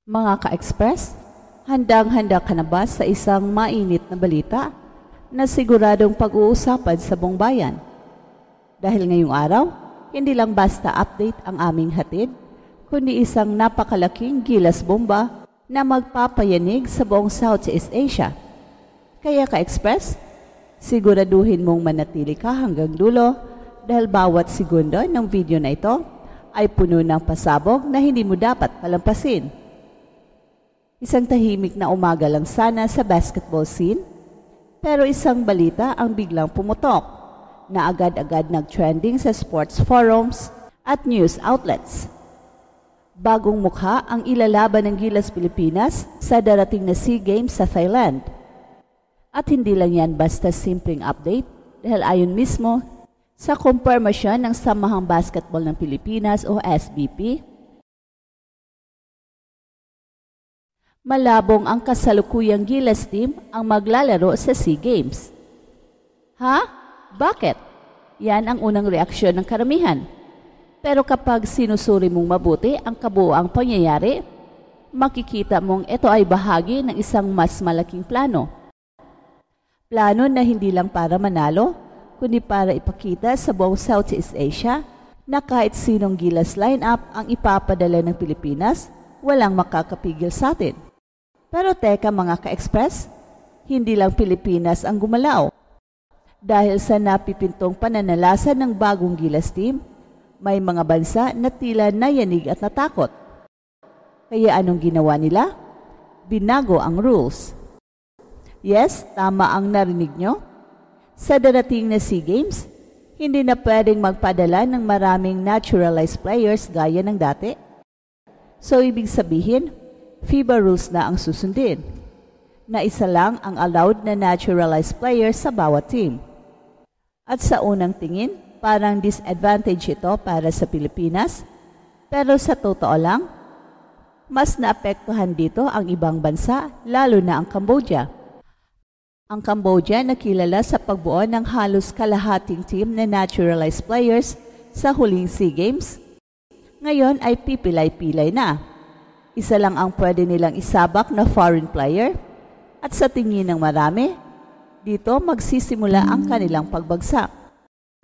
Mga ka-express, handang-handa ka na ba sa isang mainit na balita na siguradong pag-uusapan sa buong bayan? Dahil ngayong araw, hindi lang basta update ang aming hatid, kundi isang napakalaking gilas bomba na magpapayanig sa buong Southeast Asia. Kaya ka-express, siguraduhin mong manatili ka hanggang dulo dahil bawat segundo ng video na ito ay puno ng pasabog na hindi mo dapat palampasin. Isang tahimik na umaga lang sana sa basketball scene, pero isang balita ang biglang pumutok na agad-agad nag-trending sa sports forums at news outlets. Bagong mukha ang ilalaban ng Gilas Pilipinas sa darating na SEA Games sa Thailand. At hindi lang yan basta simpleng update dahil ayon mismo sa kumpirmasyon ng Samahang Basketball ng Pilipinas o SBP, malabong ang kasalukuyang Gilas team ang maglalaro sa SEA Games. Ha? Bakit? Yan ang unang reaksyon ng karamihan. Pero kapag sinusuri mong mabuti ang kabuuang pangyayari, makikita mong ito ay bahagi ng isang mas malaking plano. Plano na hindi lang para manalo, kundi para ipakita sa buong Southeast Asia na kahit sinong Gilas lineup ang ipapadala ng Pilipinas, walang makakapigil sa atin. Pero teka mga ka-express, hindi lang Pilipinas ang gumalaw. Dahil sa napipintong pananalasan ng bagong Gilas team, may mga bansa na tila nayanig at natakot. Kaya anong ginawa nila? Binago ang rules. Yes, tama ang narinig nyo. Sa darating na SEA Games, hindi na pwedeng magpadala ng maraming naturalized players gaya ng dati. So ibig sabihin, FIBA rules na ang susundin, na isa lang ang allowed na naturalized players sa bawat team. At sa unang tingin, parang disadvantage ito para sa Pilipinas, pero sa totoo lang, mas naapektuhan dito ang ibang bansa, lalo na ang Cambodia. Ang Cambodia na kilala sa pagbuo ng halos kalahating team na naturalized players sa huling SEA Games, ngayon ay pipilay-pilay na. Isa lang ang pwede nilang isabak na foreign player at sa tingin ng marami, dito magsisimula ang kanilang pagbagsak.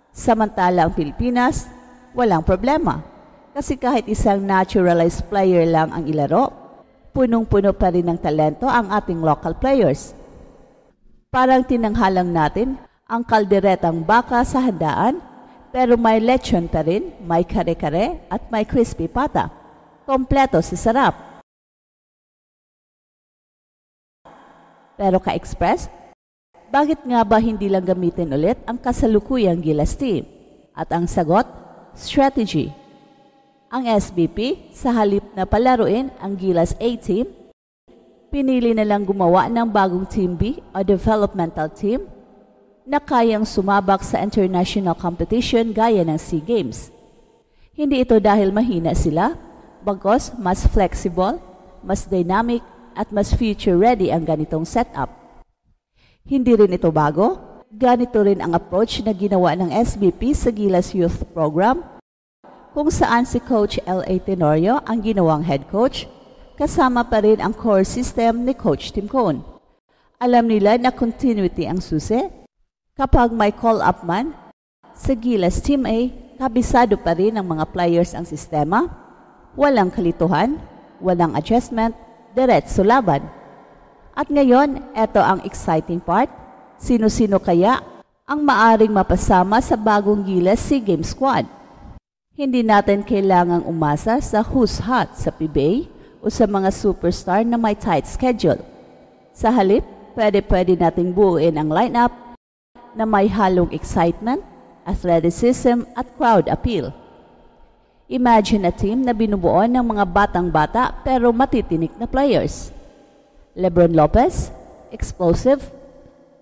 Samantala ang Pilipinas, walang problema kasi kahit isang naturalized player lang ang ilaro, punong-puno pa rin ng talento ang ating local players. Parang tinanghalang natin ang kalderetang baka sa handaan, pero may lechon pa rin, may kare-kare at may crispy pata. Kompleto si sarap. Pero ka-express, bakit nga ba hindi lang gamitin ulit ang kasalukuyang Gilas team? At ang sagot, strategy. Ang SBP, sa halip na palaruin ang Gilas A team, pinili na lang gumawa ng bagong Team B o developmental team na kayang sumabak sa international competition gaya ng SEA Games. Hindi ito dahil mahina sila, bagos mas flexible, mas dynamic at mas future-ready ang ganitong setup. Hindi rin ito bago, ganito rin ang approach na ginawa ng SBP sa Gilas Youth Program, kung saan si Coach L.A. Tenorio ang ginawang head coach, kasama pa rin ang core system ni Coach Tim Cone. Alam nila na continuity ang susi. Kapag may call-up man, sa Gilas Team A, kabisado pa rin ng mga players ang sistema, walang kalituhan, walang adjustment, diretso laban. At ngayon, eto ang exciting part. Sino-sino kaya ang maaring mapasama sa bagong Gilas SEA Games squad? Hindi natin kailangang umasa sa who's hot sa PBA o sa mga superstar na may tight schedule. Sa halip, pwede nating buuin ang lineup na may halong excitement, athleticism at crowd appeal. Imagine a team na binubuo ng mga batang-bata pero matitinik na players. Lebron Lopez, explosive,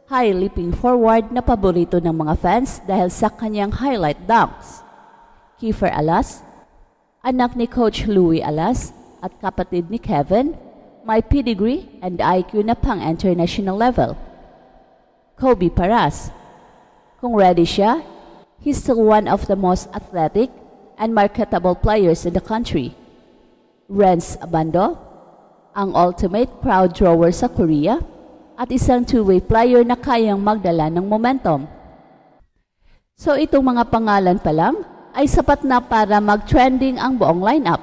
high-leaping forward na paborito ng mga fans dahil sa kanyang highlight dunks. Kiefer Alas, anak ni Coach Louie Alas at kapatid ni Kevin, may pedigree and IQ na pang-international level. Kobe Paras, kung ready siya, he's still one of the most athletic and marketable players in the country. Renz Abando, ang ultimate crowd drawer sa Korea, at isang two-way player na kayang magdala ng momentum. So itong mga pangalan pa lang ay sapat na para mag-trending ang buong lineup.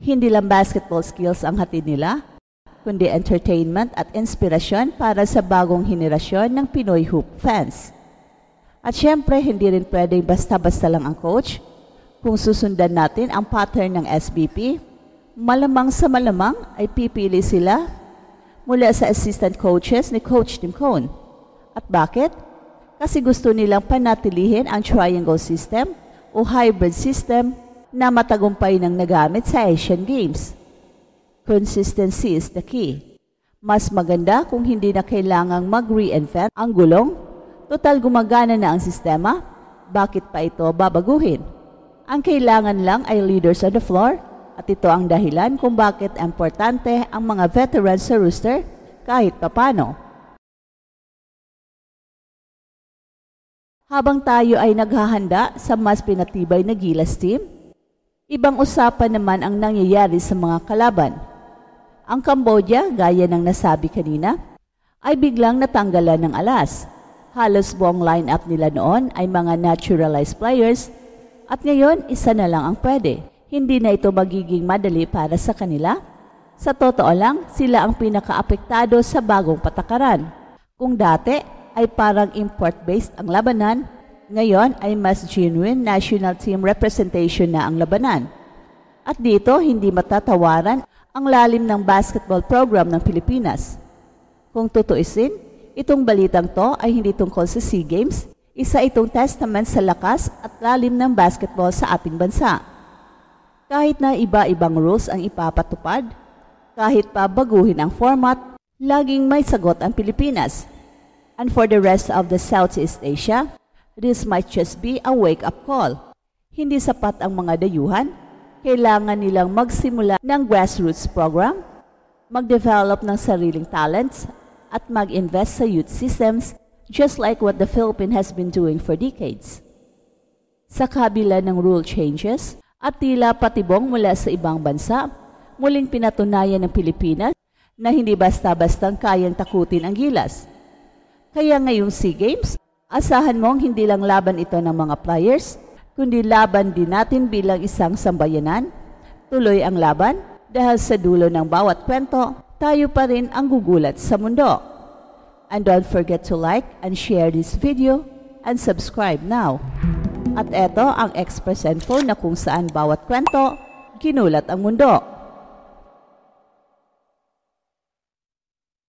Hindi lang basketball skills ang hatid nila, kundi entertainment at inspirasyon para sa bagong henerasyon ng Pinoy hoop fans. At syempre, hindi rin pwedeng basta-basta lang ang coach. Kung susundan natin ang pattern ng SBP, malamang sa malamang ay pipili sila mula sa assistant coaches ni Coach Tim Cone. At bakit? Kasi gusto nilang panatilihin ang triangle system o hybrid system na matagumpay nang nagamit sa Asian Games. Consistency is the key. Mas maganda kung hindi na kailangang mag-reinvent ang gulong. Total gumagana na ang sistema, bakit pa ito babaguhin? Ang kailangan lang ay leaders on the floor, at ito ang dahilan kung bakit importante ang mga veterans sa roster kahit papano. Habang tayo ay naghahanda sa mas pinatibay na Gilas team, ibang usapan naman ang nangyayari sa mga kalaban. Ang Cambodia, gaya ng nasabi kanina, ay biglang natanggalan ng alas. Halos buong lineup nila noon ay mga naturalized players at ngayon isa na lang ang pwede. Hindi na ito magiging madali para sa kanila. Sa totoo lang, sila ang pinakaapektado sa bagong patakaran. Kung dati ay parang import-based ang labanan, ngayon ay mas genuine national team representation na ang labanan. At dito, hindi matatawaran ang lalim ng basketball program ng Pilipinas. Kung tutuisin, itong balitang to ay hindi tungkol sa SEA Games, isa itong testament sa lakas at lalim ng basketball sa ating bansa. Kahit na iba-ibang rules ang ipapatupad, kahit pa baguhin ang format, laging may sagot ang Pilipinas. And for the rest of the Southeast Asia, this might just be a wake-up call. Hindi sapat ang mga dayuhan. Kailangan nilang magsimula ng grassroots program, mag-develop ng sariling talents, at mag-invest sa youth systems just like what the Philippines has been doing for decades. Sa kabila ng rule changes at tila patibong mula sa ibang bansa, muling pinatunayan ng Pilipinas na hindi basta-bastang kayang takutin ang Gilas. Kaya ngayong SEA Games, asahan mong hindi lang laban ito ng mga players, kundi laban din natin bilang isang sambayanan. Tuloy ang laban dahil sa dulo ng bawat kwento, tayo pa rin ang gugulat sa mundo. And don't forget to like and share this video and subscribe now. At eto ang Express Info na kung saan bawat kwento, ginulat ang mundo.